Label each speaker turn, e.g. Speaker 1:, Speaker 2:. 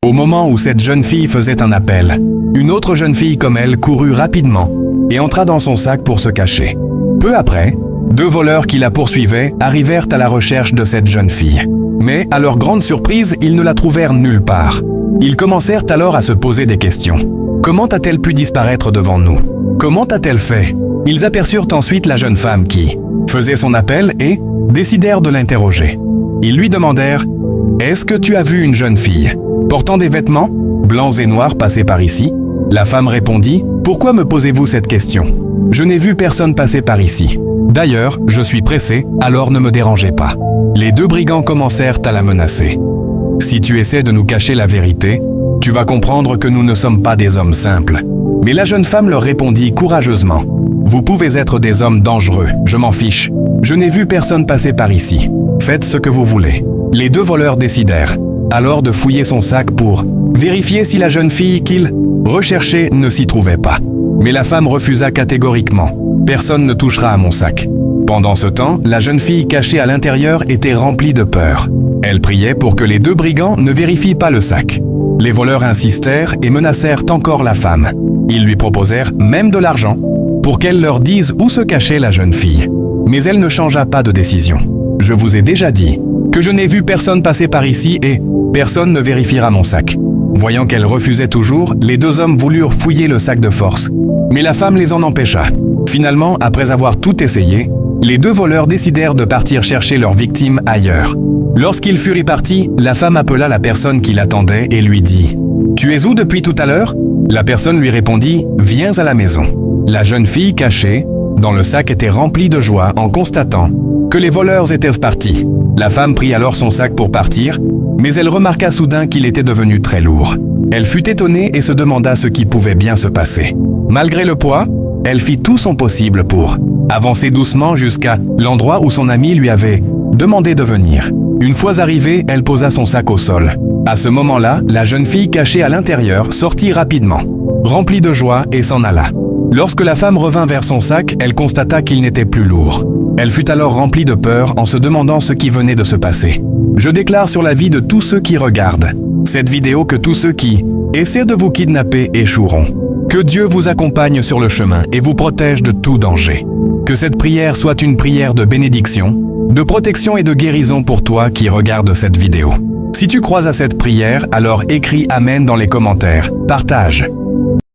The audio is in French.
Speaker 1: Au moment où cette jeune fille faisait un appel, une autre jeune fille comme elle courut rapidement et entra dans son sac pour se cacher. Peu après, deux voleurs qui la poursuivaient arrivèrent à la recherche de cette jeune fille. Mais, à leur grande surprise, ils ne la trouvèrent nulle part. Ils commencèrent alors à se poser des questions. Comment a-t-elle pu disparaître devant nous? Comment a-t-elle fait? Ils aperçurent ensuite la jeune femme qui faisait son appel et décidèrent de l'interroger. Ils lui demandèrent « Est-ce que tu as vu une jeune fille portant des vêtements blancs et noirs passer par ici ?» La femme répondit « Pourquoi me posez-vous cette question? Je n'ai vu personne passer par ici. D'ailleurs, je suis pressé, alors ne me dérangez pas. » Les deux brigands commencèrent à la menacer. « Si tu essaies de nous cacher la vérité, tu vas comprendre que nous ne sommes pas des hommes simples. » Mais la jeune femme leur répondit courageusement. « Vous pouvez être des hommes dangereux, je m'en fiche. Je n'ai vu personne passer par ici. Faites ce que vous voulez. » Les deux voleurs décidèrent alors de fouiller son sac pour vérifier si la jeune fille qu'ils recherchaient ne s'y trouvait pas. Mais la femme refusa catégoriquement. « Personne ne touchera à mon sac. » Pendant ce temps, la jeune fille cachée à l'intérieur était remplie de peur. Elle priait pour que les deux brigands ne vérifient pas le sac. Les voleurs insistèrent et menacèrent encore la femme. Ils lui proposèrent même de l'argent pour qu'elle leur dise où se cachait la jeune fille. Mais elle ne changea pas de décision. « Je vous ai déjà dit que je n'ai vu personne passer par ici et personne ne vérifiera mon sac. » Voyant qu'elle refusait toujours, les deux hommes voulurent fouiller le sac de force. Mais la femme les en empêcha. Finalement, après avoir tout essayé, les deux voleurs décidèrent de partir chercher leur victime ailleurs. Lorsqu'ils furent partis, la femme appela la personne qui l'attendait et lui dit « Tu es où depuis tout à l'heure ?» La personne lui répondit « Viens à la maison. » La jeune fille cachée dans le sac était remplie de joie en constatant que les voleurs étaient partis. La femme prit alors son sac pour partir, mais elle remarqua soudain qu'il était devenu très lourd. Elle fut étonnée et se demanda ce qui pouvait bien se passer. Malgré le poids, elle fit tout son possible pour avancer doucement jusqu'à l'endroit où son ami lui avait demandé de venir. Une fois arrivée, elle posa son sac au sol. À ce moment-là, la jeune fille cachée à l'intérieur sortit rapidement, remplie de joie, et s'en alla. Lorsque la femme revint vers son sac, elle constata qu'il n'était plus lourd. Elle fut alors remplie de peur en se demandant ce qui venait de se passer. Je déclare sur la vie de tous ceux qui regardent cette vidéo que tous ceux qui essaient de vous kidnapper échoueront. Que Dieu vous accompagne sur le chemin et vous protège de tout danger. Que cette prière soit une prière de bénédiction, de protection et de guérison pour toi qui regardes cette vidéo. Si tu crois à cette prière, alors écris Amen dans les commentaires. Partage.